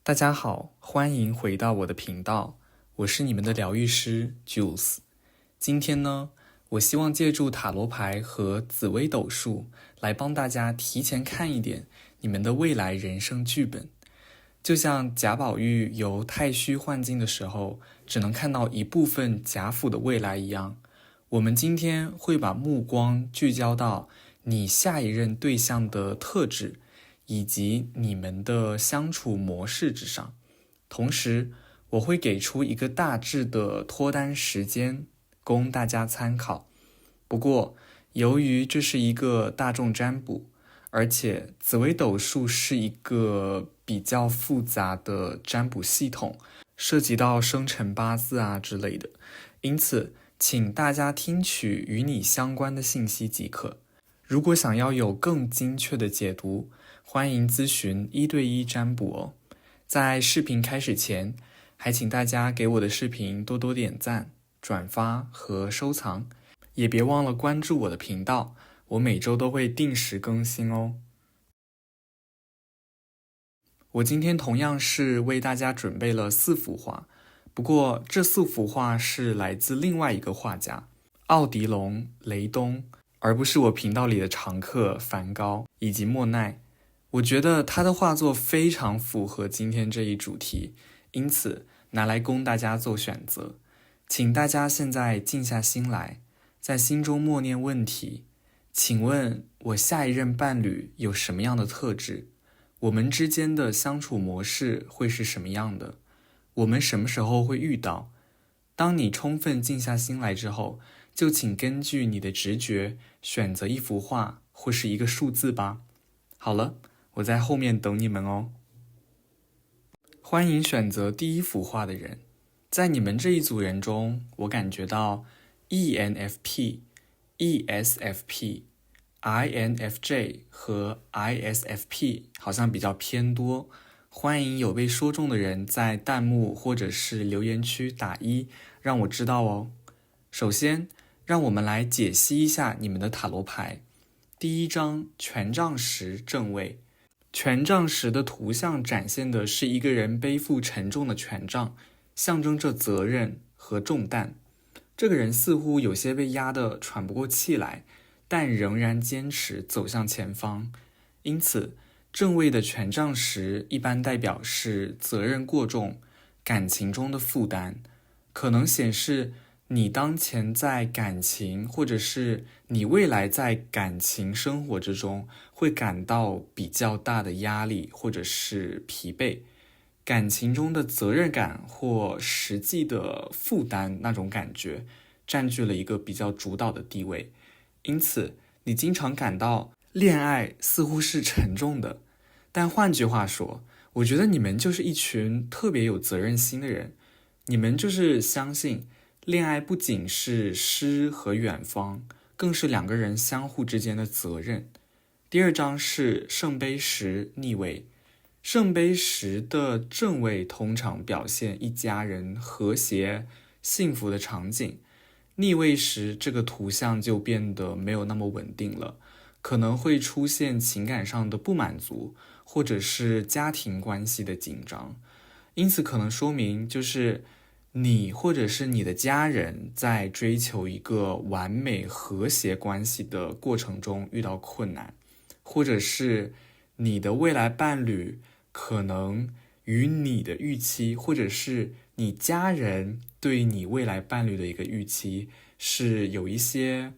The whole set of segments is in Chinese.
大家好，欢迎回到我的频道，我是你们的疗愈师 Jules。今天呢，我希望借助塔罗牌和紫微斗数来帮大家提前看一点你们的未来人生剧本。就像贾宝玉由太虚幻境的时候，只能看到一部分贾府的未来一样，我们今天会把目光聚焦到你下一任对象的特质，以及你们的相处模式之上。同时，我会给出一个大致的脱单时间，供大家参考。不过，由于这是一个大众占卜，而且紫微斗数是一个比较复杂的占卜系统，涉及到生辰八字啊之类的，因此请大家听取与你相关的信息即可。如果想要有更精确的解读，欢迎咨询1对1占卜哦。在视频开始前，还请大家给我的视频多多点赞、转发和收藏，也别忘了关注我的频道，我每周都会定时更新哦。我今天同样是为大家准备了4幅画，不过这4幅画是来自另外一个画家奥迪龙·雷东，而不是我频道里的常客梵高以及莫奈。我觉得他的画作非常符合今天这一主题，因此拿来供大家做选择。请大家现在静下心来，在心中默念问题：请问我下一任伴侣有什么样的特质？我们之间的相处模式会是什么样的？我们什么时候会遇到？当你充分静下心来之后，就请根据你的直觉选择一幅画或是一个数字吧。好了，我在后面等你们哦。欢迎选择第1幅画的人。在你们这一组人中，我感觉到 ENFP、ESFP、INFJ 和 ISFP 好像比较偏多。欢迎有被说中的人在弹幕或者是留言区打1，让我知道哦。首先，让我们来解析一下你们的塔罗牌。第1张权杖10正位，权杖10的图像展现的是一个人背负沉重的权杖，象征着责任和重担。这个人似乎有些被压得喘不过气来，但仍然坚持走向前方。因此，正位的权杖10一般代表是责任过重，感情中的负担，可能显示你当前在感情，或者是你未来在感情生活之中会感到比较大的压力或者是疲惫，感情中的责任感或实际的负担那种感觉占据了一个比较主导的地位，因此你经常感到恋爱似乎是沉重的。但换句话说，我觉得你们就是一群特别有责任心的人，你们就是相信恋爱不仅是诗和远方，更是2个人相互之间的责任。第2张是圣杯10逆位，圣杯10的正位通常表现一家人和谐幸福的场景，逆位时这个图像就变得没有那么稳定了，可能会出现情感上的不满足，或者是家庭关系的紧张。因此可能说明就是你或者是你的家人在追求一个完美和谐关系的过程中遇到困难，或者是你的未来伴侣可能与你的预期，或者是你家人对你未来伴侣的一个预期是有一些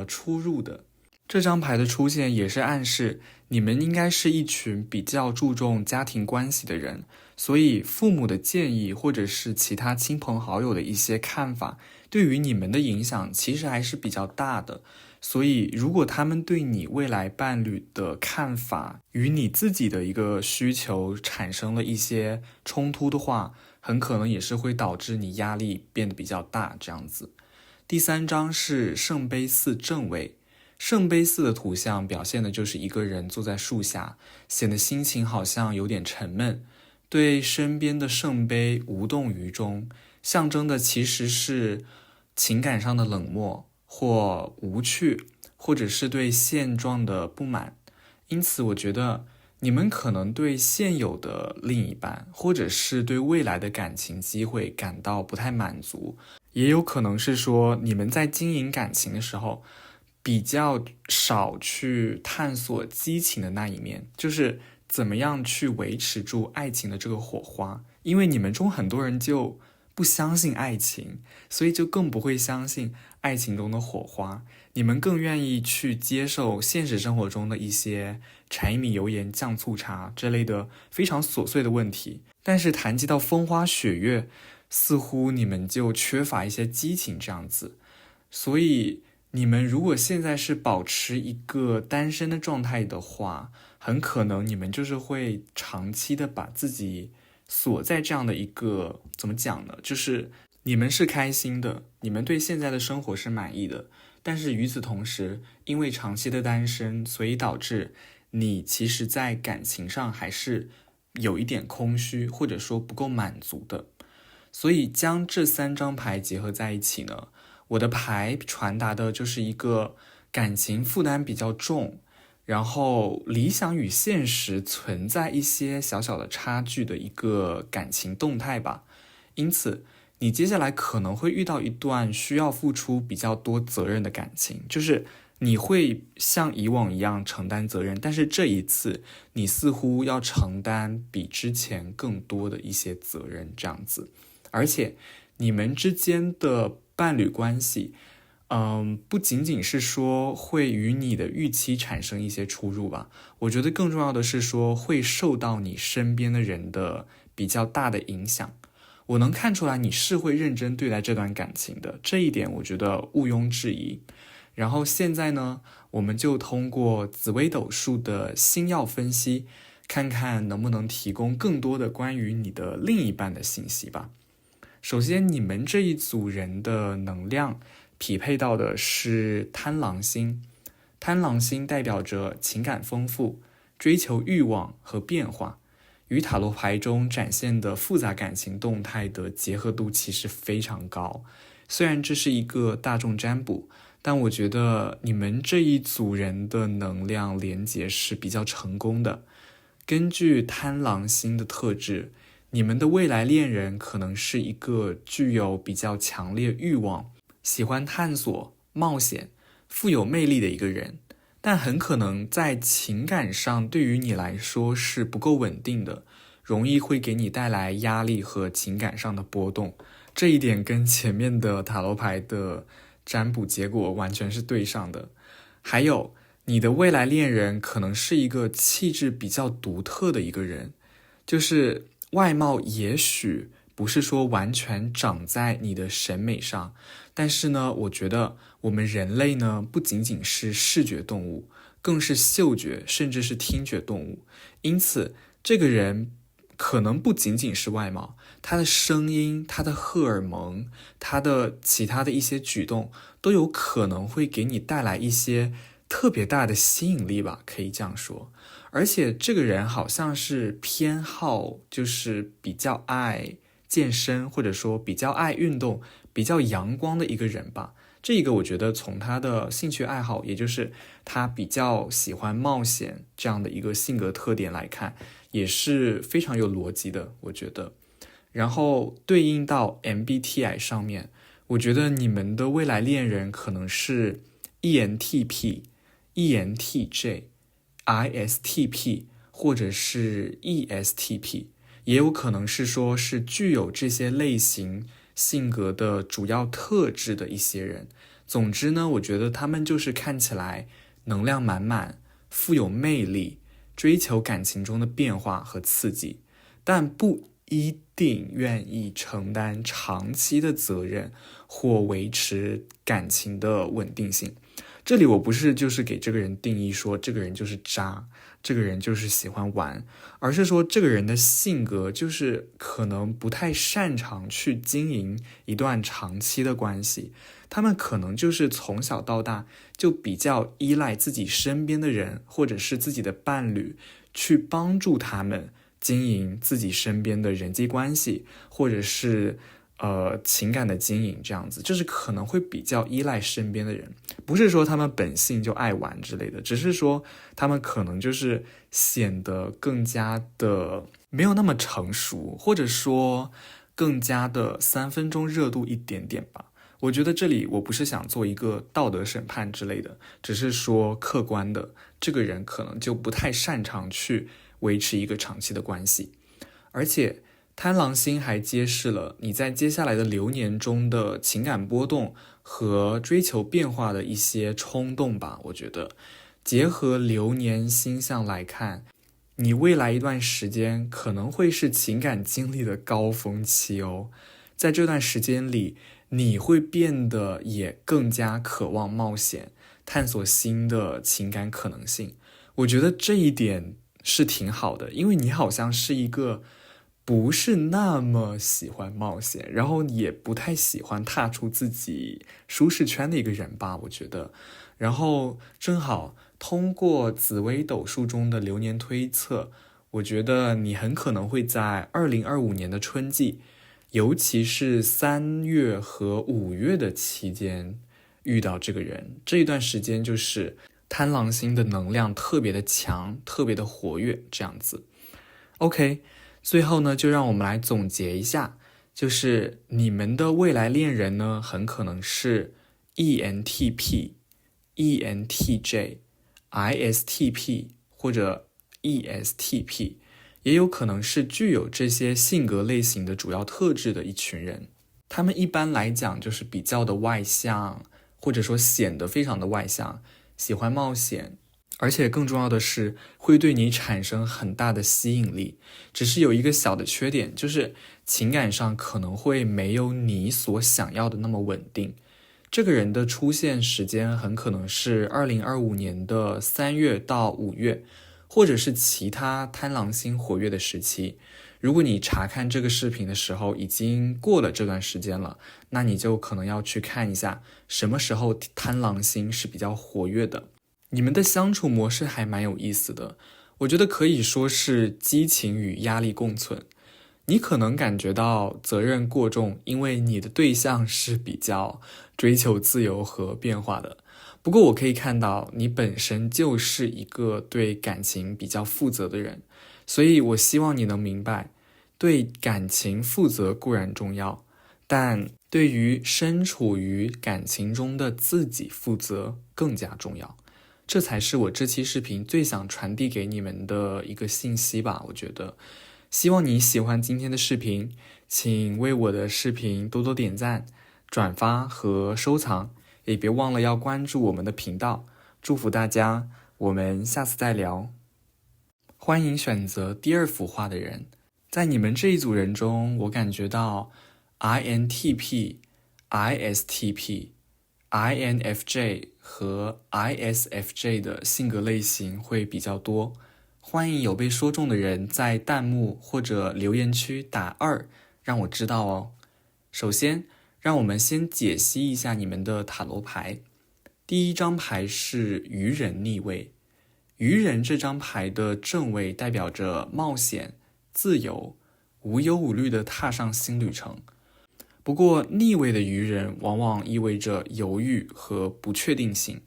出入的。这张牌的出现也是暗示你们应该是一群比较注重家庭关系的人，所以父母的建议或者是其他亲朋好友的一些看法对于你们的影响其实还是比较大的。所以如果他们对你未来伴侣的看法与你自己的一个需求产生了一些冲突的话，很可能也是会导致你压力变得比较大这样子。第3张是圣杯4正位，圣杯4的图像表现的就是一个人坐在树下，显得心情好像有点沉闷，对身边的圣杯无动于衷，象征的其实是情感上的冷漠或无趣，或者是对现状的不满。因此我觉得你们可能对现有的另一半，或者是对未来的感情机会感到不太满足，也有可能是说你们在经营感情的时候，比较少去探索激情的那一面，就是怎么样去维持住爱情的这个火花。因为你们中很多人就不相信爱情，所以就更不会相信爱情中的火花。你们更愿意去接受现实生活中的一些柴米油盐酱醋茶这类的非常琐碎的问题，但是谈及到风花雪月，似乎你们就缺乏一些激情这样子。所以你们如果现在是保持一个单身的状态的话，很可能你们就是会长期的把自己锁在这样的一个，怎么讲呢，就是你们是开心的，你们对现在的生活是满意的，但是与此同时，因为长期的单身，所以导致你其实在感情上还是有一点空虚，或者说不够满足的。所以将这3张牌结合在一起呢，我的牌传达的就是一个感情负担比较重，然后理想与现实存在一些小小的差距的一个感情动态吧。因此你接下来可能会遇到一段需要付出比较多责任的感情，就是你会像以往一样承担责任，但是这一次你似乎要承担比之前更多的一些责任这样子。而且你们之间的伴侣关系不仅仅是说会与你的预期产生一些出入吧，我觉得更重要的是说会受到你身边的人的比较大的影响。我能看出来你是会认真对待这段感情的，这一点我觉得毋庸置疑。然后现在呢，我们就通过紫微斗数的星曜分析，看看能不能提供更多的关于你的另一半的信息吧。首先，你们这一组人的能量匹配到的是贪狼星，贪狼星代表着情感丰富，追求欲望和变化，与塔罗牌中展现的复杂感情动态的结合度其实非常高。虽然这是一个大众占卜，但我觉得你们这一组人的能量连结是比较成功的。根据贪狼星的特质，你们的未来恋人可能是一个具有比较强烈欲望，喜欢探索、冒险、富有魅力的一个人，但很可能在情感上对于你来说是不够稳定的，容易会给你带来压力和情感上的波动。这一点跟前面的塔罗牌的占卜结果完全是对上的。还有，你的未来恋人可能是一个气质比较独特的一个人，就是外貌也许不是说完全长在你的审美上，但是呢，我觉得我们人类呢，不仅仅是视觉动物，更是嗅觉甚至是听觉动物。因此，这个人可能不仅仅是外貌，他的声音、他的荷尔蒙、他的其他的一些举动，都有可能会给你带来一些特别大的吸引力吧，可以这样说。而且这个人好像是偏好就是比较爱健身，或者说比较爱运动，比较阳光的一个人吧。这个我觉得从他的兴趣爱好，也就是他比较喜欢冒险这样的一个性格特点来看，也是非常有逻辑的，我觉得。然后对应到 MBTI 上面，我觉得你们的未来恋人可能是 ENTP、ENTJ、ISTP 或者是 ESTP， 也有可能是说是具有这些类型性格的主要特质的一些人。总之呢，我觉得他们就是看起来能量满满，富有魅力，追求感情中的变化和刺激，但不一定愿意承担长期的责任或维持感情的稳定性。这里我不是就是给这个人定义说这个人就是渣，这个人就是喜欢玩，而是说这个人的性格就是可能不太擅长去经营一段长期的关系，他们可能就是从小到大就比较依赖自己身边的人或者是自己的伴侣去帮助他们经营自己身边的人际关系，或者是情感的经营这样子，就是可能会比较依赖身边的人，不是说他们本性就爱玩之类的，只是说他们可能就是显得更加的没有那么成熟，或者说更加的3分钟热度一点点吧。我觉得这里我不是想做一个道德审判之类的，只是说客观的，这个人可能就不太擅长去维持一个长期的关系。而且贪狼星还揭示了你在接下来的流年中的情感波动和追求变化的一些冲动吧。我觉得结合流年星象来看，你未来一段时间可能会是情感经历的高峰期哦。在这段时间里，你会变得也更加渴望冒险，探索新的情感可能性。我觉得这一点是挺好的，因为你好像是一个不是那么喜欢冒险，然后也不太喜欢踏出自己舒适圈的一个人吧，我觉得。然后正好通过紫微斗数中的流年推测，我觉得你很可能会在2025年的春季，尤其是3月和5月的期间遇到这个人。这一段时间就是贪狼星的能量特别的强，特别的活跃这样子。OK， 最后呢，就让我们来总结一下，就是你们的未来恋人呢，很可能是 ENTP、ENTJ、ISTP 或者 ESTP， 也有可能是具有这些性格类型的主要特质的一群人。他们一般来讲就是比较的外向，或者说显得非常的外向，喜欢冒险，而且更重要的是会对你产生很大的吸引力。只是有一个小的缺点，就是情感上可能会没有你所想要的那么稳定。这个人的出现时间很可能是2025年的3月到5月，或者是其他贪狼星活跃的时期。如果你查看这个视频的时候已经过了这段时间了，那你就可能要去看一下什么时候贪狼星是比较活跃的。你们的相处模式还蛮有意思的，我觉得可以说是激情与压力共存。你可能感觉到责任过重，因为你的对象是比较追求自由和变化的。不过我可以看到你本身就是一个对感情比较负责的人，所以我希望你能明白，对感情负责固然重要，但对于身处于感情中的自己负责更加重要。这才是我这期视频最想传递给你们的一个信息吧，我觉得。希望你喜欢今天的视频，请为我的视频多多点赞、转发和收藏，也别忘了要关注我们的频道。祝福大家，我们下次再聊。欢迎选择第2幅画的人，在你们这一组人中，我感觉到 INTP、ISTP、INFJ 和 ISFJ 的性格类型会比较多。欢迎有被说中的人在弹幕或者留言区打2，让我知道哦。首先，让我们先解析一下你们的塔罗牌。第一张牌是愚人逆位。愚人这张牌的正位代表着冒险、自由，无忧无虑地踏上新旅程。不过逆位的愚人往往意味着犹豫和不确定性。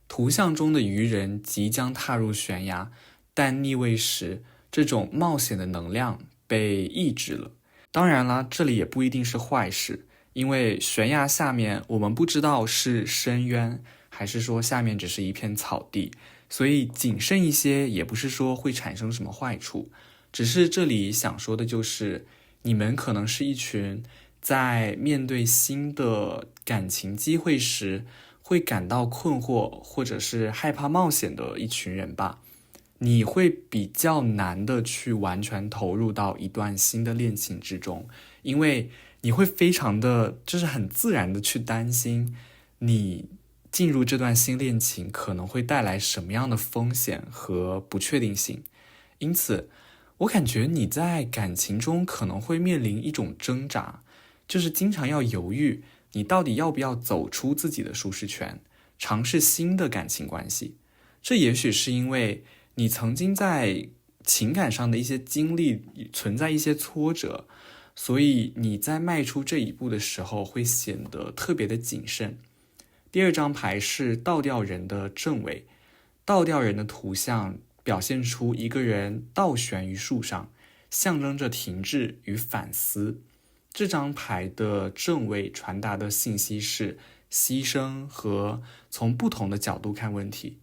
图像中的愚人即将踏入悬崖，但逆位时，这种冒险的能量被抑制了。当然啦，这里也不一定是坏事，因为悬崖下面我们不知道是深渊，还是说下面只是一片草地，所以谨慎一些也不是说会产生什么坏处。只是这里想说的就是，你们可能是一群在面对新的感情机会时会感到困惑或者是害怕冒险的一群人吧。你会比较难的去完全投入到一段新的恋情之中，因为你会非常的就是很自然的去担心你进入这段新恋情可能会带来什么样的风险和不确定性。因此我感觉你在感情中可能会面临一种挣扎，就是经常要犹豫你到底要不要走出自己的舒适圈，尝试新的感情关系。这也许是因为你曾经在情感上的一些经历存在一些挫折，所以你在迈出这一步的时候会显得特别的谨慎。第二张牌是倒吊人的正位，倒吊人的图像表现出一个人倒悬于树上，象征着停滞与反思。这张牌的正位传达的信息是牺牲和从不同的角度看问题。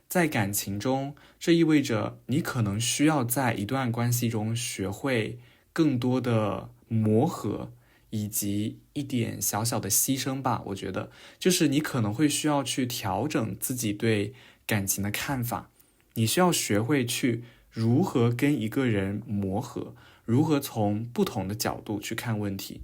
在感情中，这意味着你可能需要在一段关系中学会更多的磨合，以及一点小小的牺牲吧。我觉得就是你可能会需要去调整自己对感情的看法，你需要学会去如何跟一个人磨合，如何从不同的角度去看问题。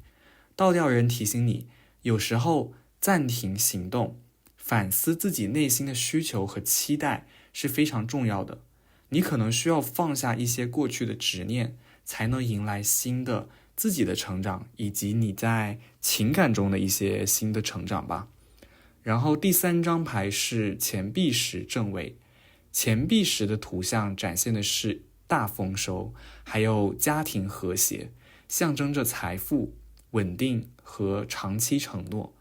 倒吊人提醒你，有时候暂停行动，反思自己内心的需求和期待是非常重要的。你可能需要放下一些过去的执念，才能迎来新的自己的成长，以及你在情感中的一些新的成长吧。然后第三张牌是钱币十正位，钱币十的图像展现的是大丰收，还有家庭和谐，象征着财富、稳定和长期承诺。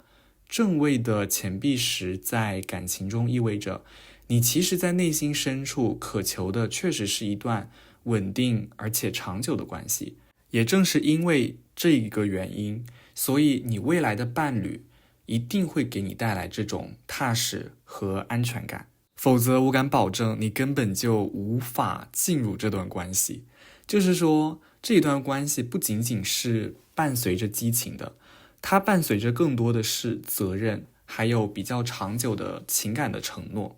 正位的钱币十在感情中意味着你其实在内心深处渴求的确实是一段稳定而且长久的关系。也正是因为这一个原因，所以你未来的伴侣一定会给你带来这种踏实和安全感，否则我敢保证你根本就无法进入这段关系。就是说，这段关系不仅仅是伴随着激情的，它伴随着更多的是责任，还有比较长久的情感的承诺。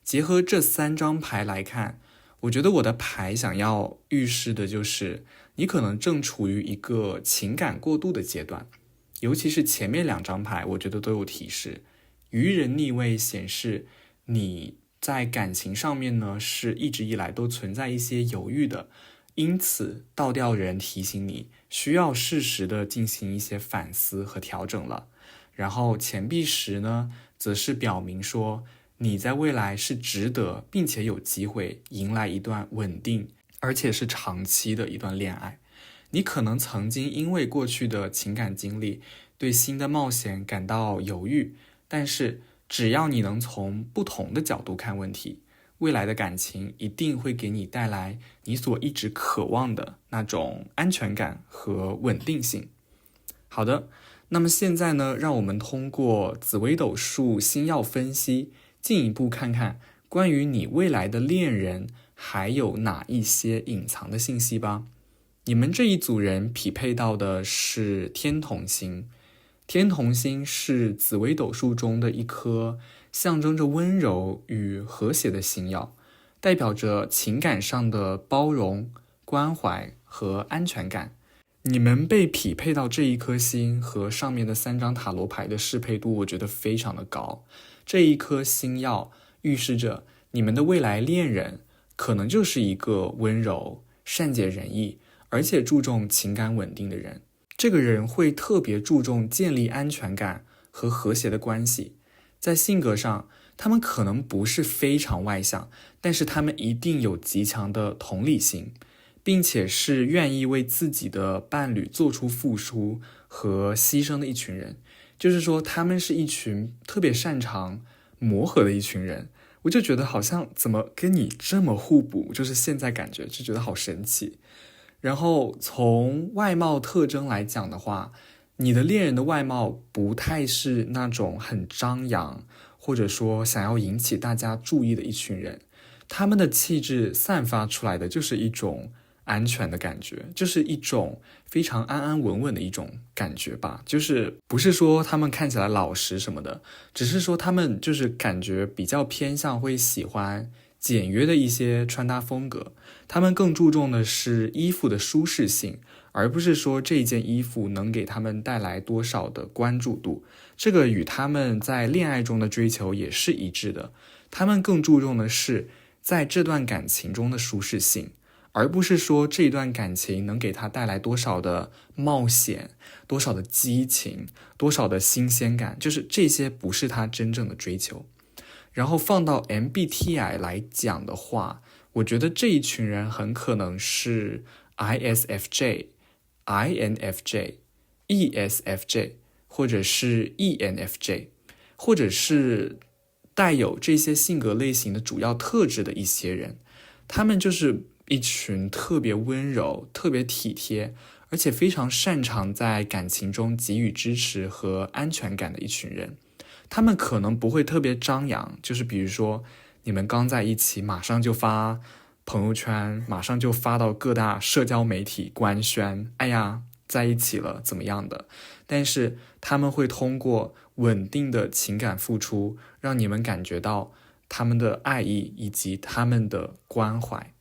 结合这三张牌来看，我觉得我的牌想要预示的就是你可能正处于一个情感过渡的阶段，尤其是前面两张牌我觉得都有提示。愚人逆位显示你在感情上面呢是一直以来都存在一些犹豫的，因此倒吊人提醒你需要适时的进行一些反思和调整了。然后钱币十呢则是表明说你在未来是值得并且有机会迎来一段稳定而且是长期的一段恋爱。你可能曾经因为过去的情感经历对新的冒险感到犹豫，但是只要你能从不同的角度看问题，未来的感情一定会给你带来你所一直渴望的那种安全感和稳定性。好的，那么现在呢，让我们通过紫微斗数星曜分析，进一步看看关于你未来的恋人还有哪一些隐藏的信息吧。你们这一组人匹配到的是天同星，天同星是紫微斗数中的一颗象征着温柔与和谐的星曜，代表着情感上的包容、关怀和安全感。你们被匹配到这一颗星和上面的三张塔罗牌的适配度我觉得非常的高。这一颗星曜预示着你们的未来恋人可能就是一个温柔、善解人意而且注重情感稳定的人。这个人会特别注重建立安全感和和谐的关系。在性格上，他们可能不是非常外向，但是他们一定有极强的同理心，并且是愿意为自己的伴侣做出付出和牺牲的一群人。就是说，他们是一群特别擅长磨合的一群人。我就觉得好像怎么跟你这么互补，就是现在感觉就觉得好神奇。然后从外貌特征来讲的话，你的恋人的外貌不太是那种很张扬，或者说想要引起大家注意的一群人。他们的气质散发出来的就是一种安全的感觉，就是一种非常安安稳稳的一种感觉吧。就是不是说他们看起来老实什么的，只是说他们就是感觉比较偏向会喜欢简约的一些穿搭风格。他们更注重的是衣服的舒适性，而不是说这件衣服能给他们带来多少的关注度。这个与他们在恋爱中的追求也是一致的。他们更注重的是在这段感情中的舒适性，而不是说这段感情能给他带来多少的冒险，多少的激情，多少的新鲜感，就是这些不是他真正的追求。然后放到 MBTI 来讲的话，我觉得这一群人很可能是 ISFJ、INFJ、ESFJ，或者是 ENFJ，或者是带有这些性格类型的主要特质的一些人，他们就是一群特别温柔、特别体贴，而且非常擅长在感情中给予支持和安全感的一群人。他们可能不会特别张扬，就是比如说你们刚在一起，马上就发朋友圈，马上就发到各大社交媒体官宣，哎呀，在一起了怎么样的。但是他们会通过稳定的情感付出，让你们感觉到他们的爱意以及他们的关怀。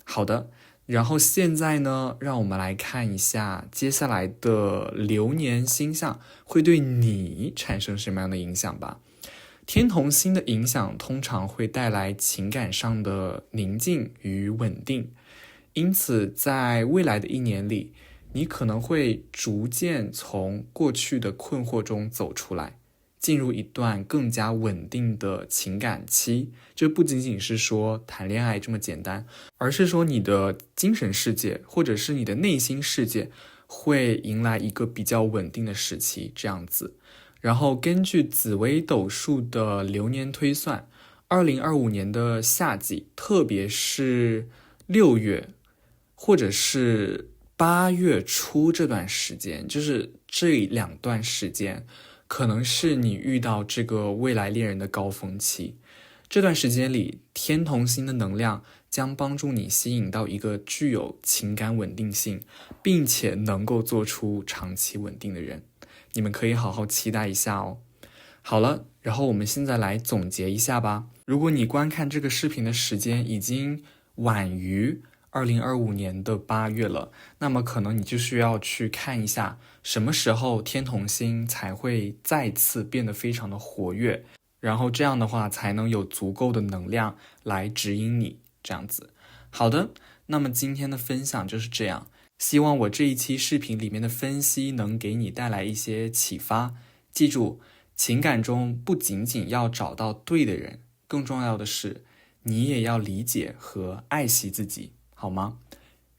好的，然后现在呢，让我们来看一下接下来的流年星象会对你产生什么样的影响吧。天同星的影响通常会带来情感上的宁静与稳定，因此在未来的一年里，你可能会逐渐从过去的困惑中走出来，进入一段更加稳定的情感期。这不仅仅是说谈恋爱这么简单，而是说你的精神世界或者是你的内心世界会迎来一个比较稳定的时期，这样子。然后根据紫微斗数的流年推算，2025年的夏季，特别是6月或者是8月初这段时间，就是这2段时间，可能是你遇到这个未来恋人的高峰期。这段时间里，天同星的能量将帮助你吸引到一个具有情感稳定性，并且能够做出长期稳定的人。你们可以好好期待一下哦。好了，然后我们现在来总结一下吧。如果你观看这个视频的时间已经晚于2025年的8月了，那么可能你就需要去看一下什么时候天同星才会再次变得非常的活跃，然后这样的话才能有足够的能量来指引你，这样子。好的，那么今天的分享就是这样，希望我这一期视频里面的分析能给你带来一些启发。记住，情感中不仅仅要找到对的人，更重要的是你也要理解和爱惜自己，好吗？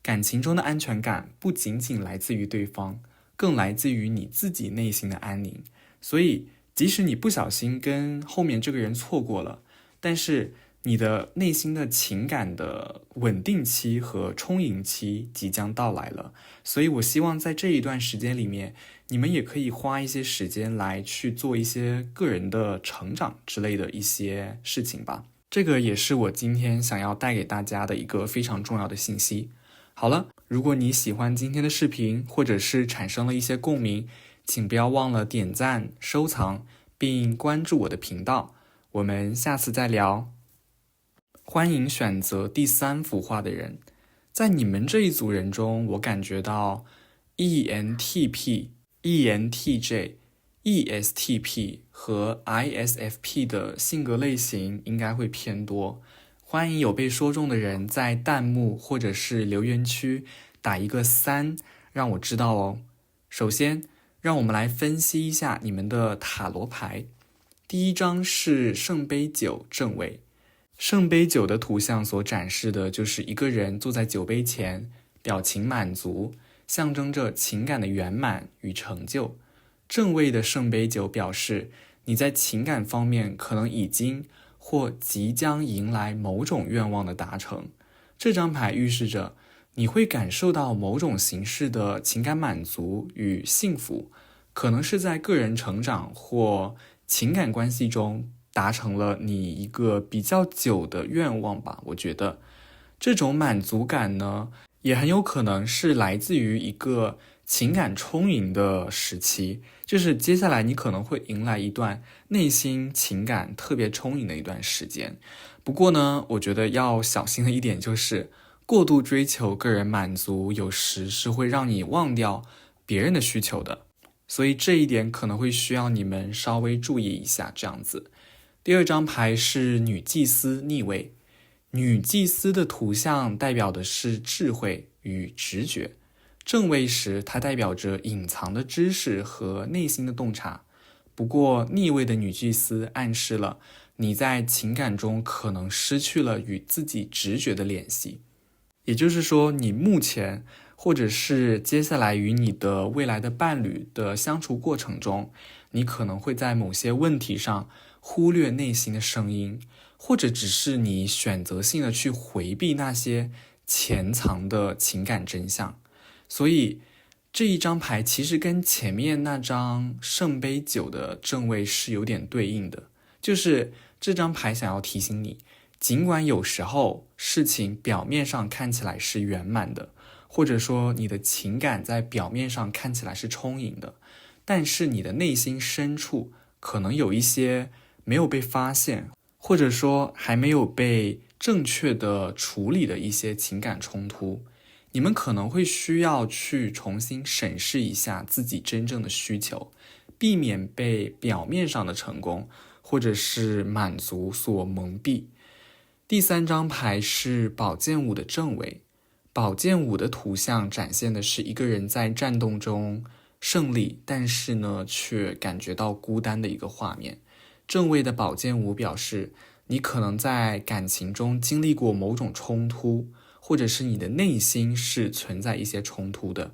感情中的安全感不仅仅来自于对方，更来自于你自己内心的安宁。所以即使你不小心跟后面这个人错过了，但是你的内心的情感的稳定期和充盈期即将到来了。所以我希望在这一段时间里面，你们也可以花一些时间来去做一些个人的成长之类的一些事情吧。这个也是我今天想要带给大家的一个非常重要的信息。好了，如果你喜欢今天的视频，或者是产生了一些共鸣，请不要忘了点赞、收藏，并关注我的频道。我们下次再聊。欢迎选择第3幅画的人，在你们这一组人中，我感觉到 ENTP、ENTJ、ESTP 和 ISFP 的性格类型应该会偏多。欢迎有被说中的人在弹幕或者是留言区打一个3，让我知道哦。首先，让我们来分析一下你们的塔罗牌。第一张是圣杯9正位。圣杯9的图像所展示的就是一个人坐在酒杯前，表情满足，象征着情感的圆满与成就。正位的圣杯9表示你在情感方面可能已经或即将迎来某种愿望的达成。这张牌预示着你会感受到某种形式的情感满足与幸福，可能是在个人成长或情感关系中达成了你一个比较久的愿望吧。我觉得这种满足感呢，也很有可能是来自于一个情感充盈的时期，就是接下来你可能会迎来一段内心情感特别充盈的一段时间。不过呢，我觉得要小心的一点就是过度追求个人满足，有时是会让你忘掉别人的需求的，所以这一点可能会需要你们稍微注意一下，这样子。第二张牌是女祭司逆位。女祭司的图像代表的是智慧与直觉，正位时它代表着隐藏的知识和内心的洞察。不过逆位的女祭司暗示了你在情感中可能失去了与自己直觉的联系，也就是说你目前或者是接下来与你的未来的伴侣的相处过程中，你可能会在某些问题上忽略内心的声音，或者只是你选择性的去回避那些潜藏的情感真相。所以这一张牌其实跟前面那张圣杯9的正位是有点对应的，就是这张牌想要提醒你，尽管有时候事情表面上看起来是圆满的，或者说你的情感在表面上看起来是充盈的，但是你的内心深处可能有一些没有被发现，或者说还没有被正确的处理的一些情感冲突。你们可能会需要去重新审视一下自己真正的需求，避免被表面上的成功或者是满足所蒙蔽。第3张牌是宝剑5的正位，宝剑5的图像展现的是一个人在战斗中胜利，但是呢却感觉到孤单的一个画面。正位的宝剑5表示你可能在感情中经历过某种冲突，或者是你的内心是存在一些冲突的。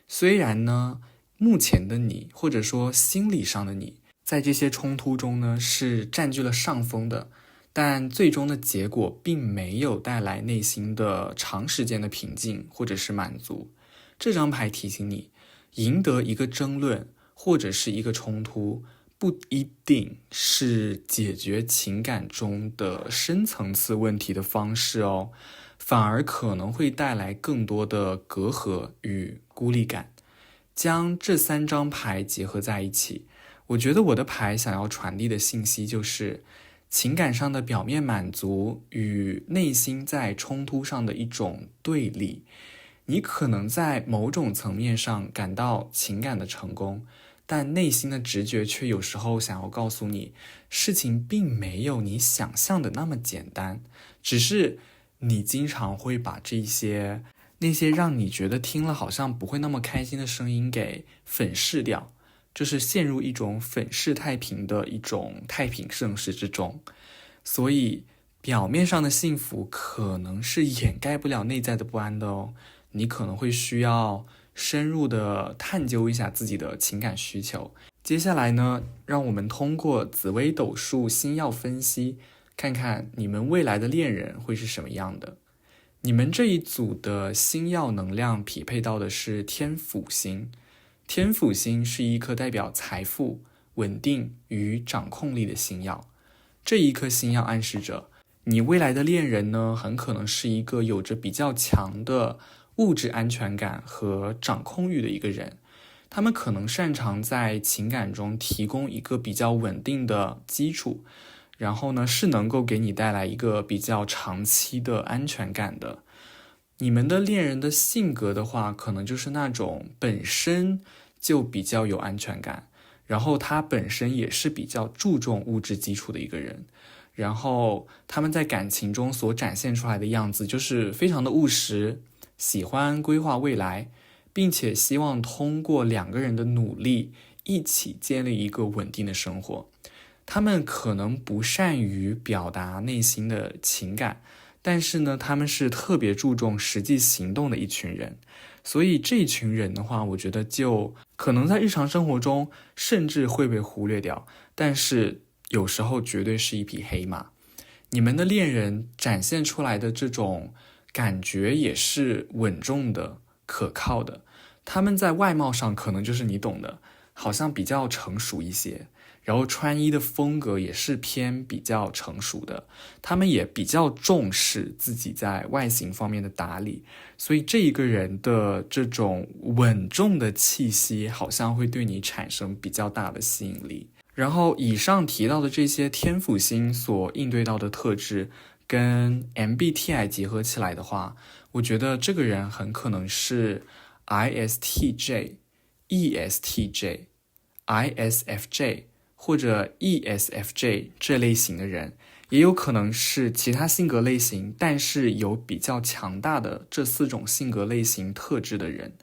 虽然呢，目前的你，或者说心理上的你，在这些冲突中呢是占据了上风的，但最终的结果并没有带来内心的长时间的平静或者是满足。这张牌提醒你，赢得一个争论或者是一个冲突，不一定是解决情感中的深层次问题的方式哦，反而可能会带来更多的隔阂与孤立感。将这3张牌结合在一起，我觉得我的牌想要传递的信息就是，情感上的表面满足与内心在冲突上的一种对立。你可能在某种层面上感到情感的成功，但内心的直觉却有时候想要告诉你，事情并没有你想象的那么简单，只是你经常会把那些让你觉得听了好像不会那么开心的声音给粉饰掉，就是陷入一种粉饰太平的一种太平盛世之中。所以表面上的幸福可能是掩盖不了内在的不安的哦，你可能会需要深入的探究一下自己的情感需求。接下来呢，让我们通过紫微斗数星曜分析，看看你们未来的恋人会是什么样的。你们这一组的星曜能量匹配到的是天府星。天府星是一颗代表财富、稳定与掌控力的星曜。这一颗星曜暗示着你未来的恋人呢，很可能是一个有着比较强的物质安全感和掌控欲的一个人。他们可能擅长在情感中提供一个比较稳定的基础，然后呢，是能够给你带来一个比较长期的安全感的。你们的恋人的性格的话，可能就是那种本身就比较有安全感，然后他本身也是比较注重物质基础的一个人，然后他们在感情中所展现出来的样子就是非常的务实，喜欢规划未来，并且希望通过2个人的努力一起建立一个稳定的生活。他们可能不善于表达内心的情感，但是呢，他们是特别注重实际行动的一群人。所以这一群人的话，我觉得就可能在日常生活中甚至会被忽略掉，但是有时候绝对是一匹黑马。你们的恋人展现出来的这种感觉也是稳重的、可靠的。他们在外貌上可能就是你懂的，好像比较成熟一些，然后穿衣的风格也是偏比较成熟的，他们也比较重视自己在外形方面的打理，所以这一个人的这种稳重的气息好像会对你产生比较大的吸引力。然后以上提到的这些天府星所应对到的特质跟 MBTI 结合起来的话，我觉得这个人很可能是 ISTJ、ESTJ、ISFJ 或者 ESFJ 这类型的人，也有可能是其他性格类型但是有比较强大的这4种性格类型特质的人。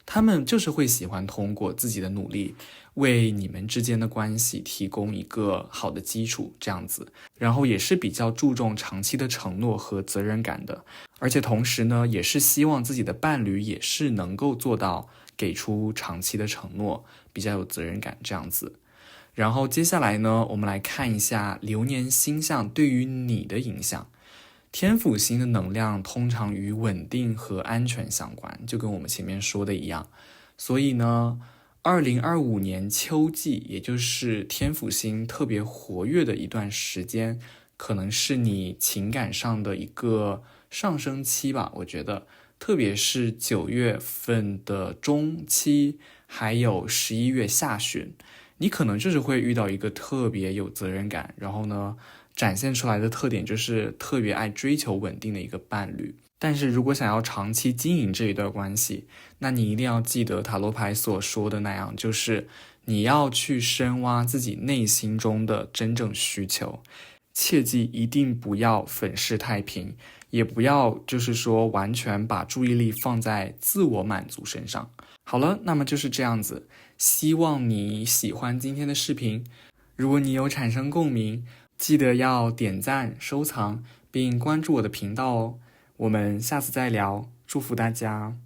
他们就是会喜欢通过自己的努力，为你们之间的关系提供一个好的基础，这样子。然后也是比较注重长期的承诺和责任感的，而且同时呢，也是希望自己的伴侣也是能够做到给出长期的承诺，比较有责任感这样子。然后接下来呢，我们来看一下流年星象对于你的影响。天府星的能量通常与稳定和安全相关，就跟我们前面说的一样。所以呢，2025年秋季，也就是天府星特别活跃的一段时间，可能是你情感上的一个上升期吧，我觉得。特别是9月份的中期，还有11月下旬，你可能就是会遇到一个特别有责任感，然后呢，展现出来的特点就是特别爱追求稳定的一个伴侣。但是如果想要长期经营这一段关系，那你一定要记得塔罗牌所说的那样，就是你要去深挖自己内心中的真正需求，切记一定不要粉饰太平，也不要就是说完全把注意力放在自我满足身上。好了，那么就是这样子，希望你喜欢今天的视频。如果你有产生共鸣，记得要点赞、收藏并关注我的频道哦。我们下次再聊，祝福大家。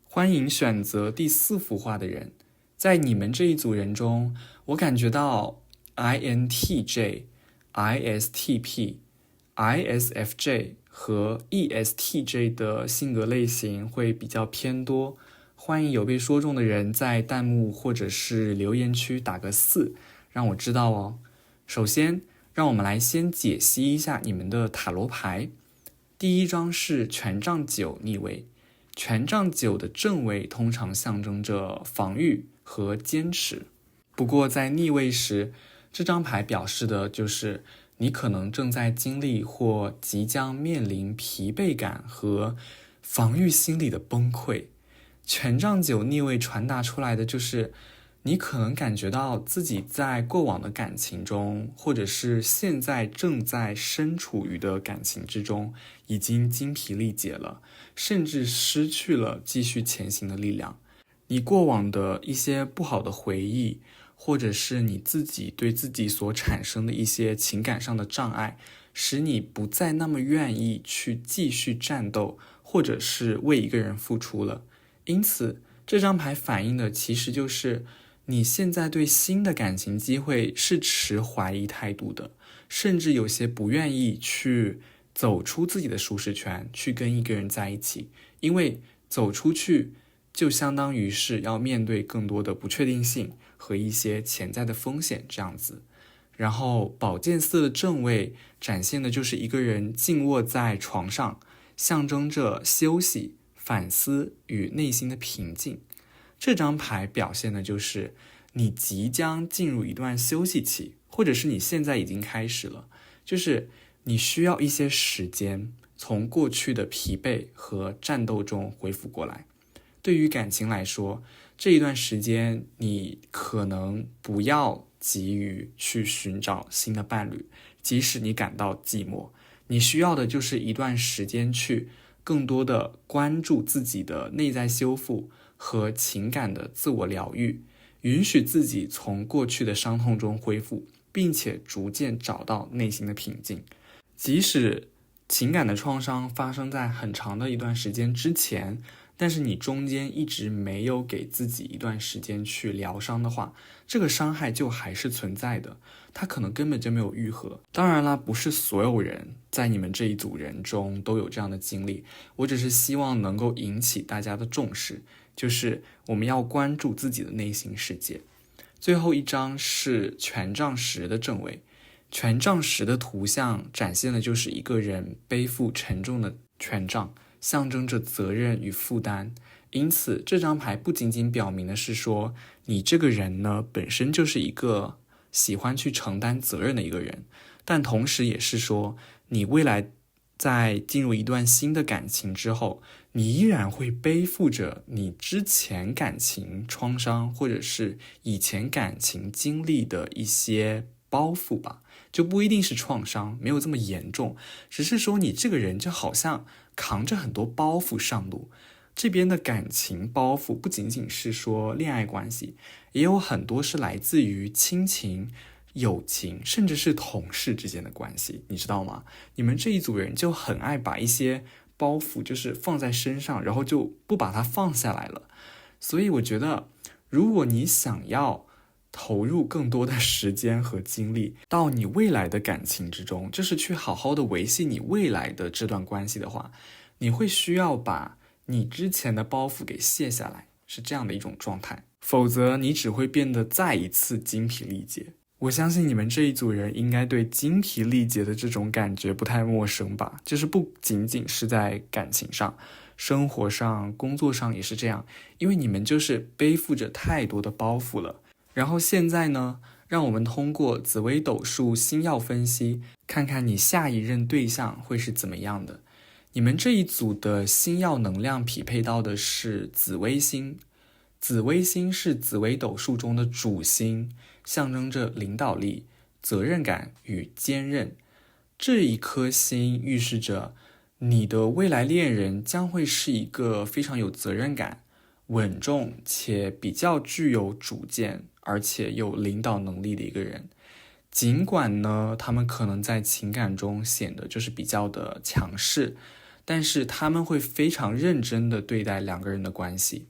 欢迎选择第4幅画的人，在你们这一组人中，我感觉到 INTJ、ISTP、ISFJ 和 ESTJ 的性格类型会比较偏多。欢迎有被说中的人在弹幕或者是留言区打个4，让我知道哦。首先，让我们来先解析一下你们的塔罗牌。第一张是权杖9逆位，权杖9的正位通常象征着防御和坚持。不过在逆位时，这张牌表示的就是你可能正在经历或即将面临疲惫感和防御心理的崩溃。权杖9逆位传达出来的就是你可能感觉到自己在过往的感情中，或者是现在正在身处于的感情之中，已经精疲力竭了，甚至失去了继续前行的力量。你过往的一些不好的回忆，或者是你自己对自己所产生的一些情感上的障碍，使你不再那么愿意去继续战斗，或者是为一个人付出了。因此，这张牌反映的其实就是你现在对新的感情机会是持怀疑态度的，甚至有些不愿意去走出自己的舒适圈，去跟一个人在一起，因为走出去就相当于是要面对更多的不确定性和一些潜在的风险这样子。然后宝剑4的正位展现的就是一个人静卧在床上，象征着休息、反思与内心的平静。这张牌表现的就是你即将进入一段休息期，或者是你现在已经开始了，就是你需要一些时间从过去的疲惫和战斗中恢复过来。对于感情来说，这一段时间你可能不要急于去寻找新的伴侣，即使你感到寂寞，你需要的就是一段时间去更多的关注自己的内在修复和情感的自我疗愈，允许自己从过去的伤痛中恢复，并且逐渐找到内心的平静。即使情感的创伤发生在很长的一段时间之前，但是你中间一直没有给自己一段时间去疗伤的话，这个伤害就还是存在的，它可能根本就没有愈合。当然啦，不是所有人在你们这一组人中都有这样的经历，我只是希望能够引起大家的重视，就是我们要关注自己的内心世界。最后一张是权杖10的正位，权杖10的图像展现的就是一个人背负沉重的权杖，象征着责任与负担。因此这张牌不仅仅表明的是说你这个人呢本身就是一个喜欢去承担责任的一个人，但同时也是说你未来在进入一段新的感情之后，你依然会背负着你之前感情创伤或者是以前感情经历的一些包袱吧，就不一定是创伤，没有这么严重，只是说你这个人就好像扛着很多包袱上路，这边的感情包袱不仅仅是说恋爱关系，也有很多是来自于亲情、友情，甚至是同事之间的关系，你知道吗？你们这一组人就很爱把一些包袱就是放在身上，然后就不把它放下来了。所以我觉得，如果你想要投入更多的时间和精力到你未来的感情之中，就是去好好的维系你未来的这段关系的话，你会需要把你之前的包袱给卸下来，是这样的一种状态，否则你只会变得再一次精疲力竭。我相信你们这一组人应该对精疲力竭的这种感觉不太陌生吧，就是不仅仅是在感情上，生活上、工作上也是这样，因为你们就是背负着太多的包袱了。然后现在呢，让我们通过紫微斗数星曜分析，看看你下一任对象会是怎么样的。你们这一组的星曜能量匹配到的是紫微星，紫微星是紫微斗数中的主星，象征着领导力、责任感与坚韧。这一颗星预示着你的未来恋人将会是一个非常有责任感、稳重且比较具有主见，而且有领导能力的一个人。尽管呢，他们可能在情感中显得就是比较的强势，但是他们会非常认真的对待两个人的关系。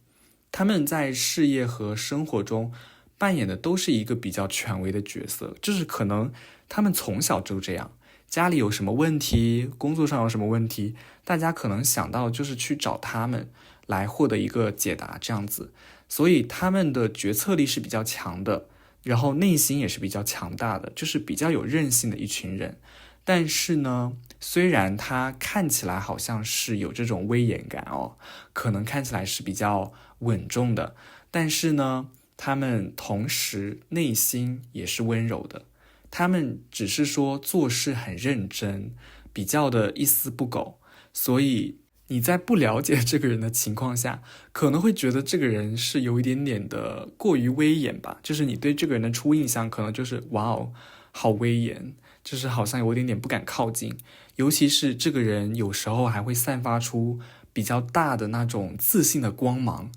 他们在事业和生活中扮演的都是一个比较权威的角色，就是可能他们从小就这样，家里有什么问题，工作上有什么问题，大家可能想到就是去找他们来获得一个解答这样子。所以他们的决策力是比较强的，然后内心也是比较强大的，就是比较有韧性的一群人。但是呢，虽然他看起来好像是有这种威严感哦，可能看起来是比较稳重的，但是呢，他们同时内心也是温柔的。他们只是说做事很认真，比较的一丝不苟，所以你在不了解这个人的情况下，可能会觉得这个人是有一点点的过于威严吧，就是你对这个人的初印象可能就是哇哦，好威严，就是好像有一点点不敢靠近，尤其是这个人有时候还会散发出比较大的那种自信的光芒，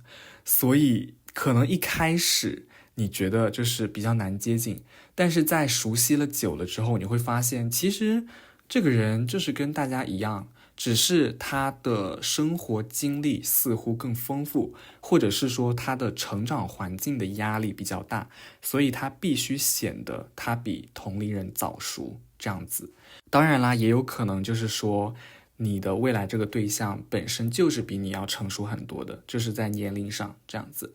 所以可能一开始你觉得就是比较难接近，但是在熟悉了久了之后，你会发现其实这个人就是跟大家一样，只是他的生活经历似乎更丰富，或者是说他的成长环境的压力比较大，所以他必须显得他比同龄人早熟这样子。当然啦，也有可能就是说你的未来这个对象本身就是比你要成熟很多的，就是在年龄上这样子。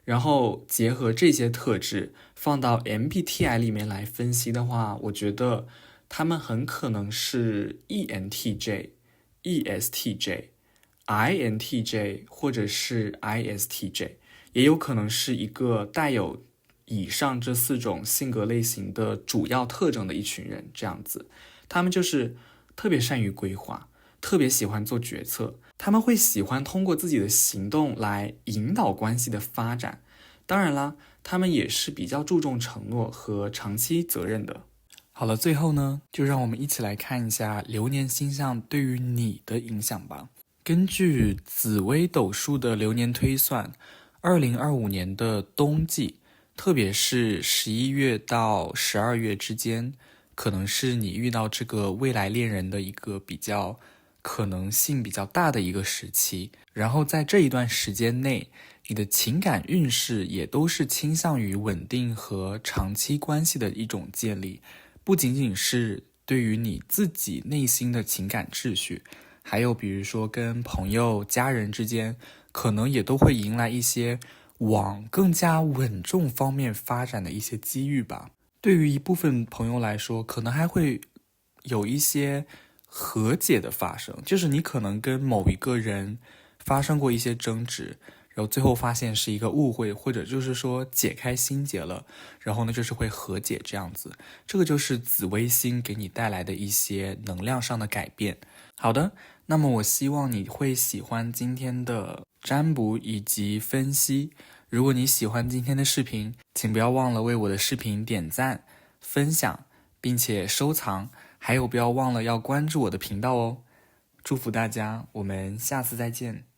然后结合这些特质放到 MBTI 里面来分析的话，我觉得他们很可能是 ENTJ、ESTJ、INTJ 或者是 ISTJ， 也有可能是一个带有以上这4种性格类型的主要特征的一群人这样子。他们就是特别善于规划，特别喜欢做决策，他们会喜欢通过自己的行动来引导关系的发展。当然啦，他们也是比较注重承诺和长期责任的。好了，最后呢，就让我们一起来看一下流年星象对于你的影响吧。根据紫微斗数的流年推算，2025年的冬季，特别是11月到12月之间，可能是你遇到这个未来恋人的一个比较可能性比较大的一个时期。然后在这一段时间内，你的情感运势也都是倾向于稳定和长期关系的一种建立，不仅仅是对于你自己内心的情感秩序，还有比如说跟朋友、家人之间，可能也都会迎来一些往更加稳重方面发展的一些机遇吧。对于一部分朋友来说，可能还会有一些和解的发生，就是你可能跟某一个人发生过一些争执，然后最后发现是一个误会，或者就是说解开心结了，然后呢就是会和解这样子。这个就是紫微星给你带来的一些能量上的改变。好的，那么我希望你会喜欢今天的占卜以及分析。如果你喜欢今天的视频，请不要忘了为我的视频点赞、分享，并且收藏，还有不要忘了要关注我的频道哦。祝福大家，我们下次再见。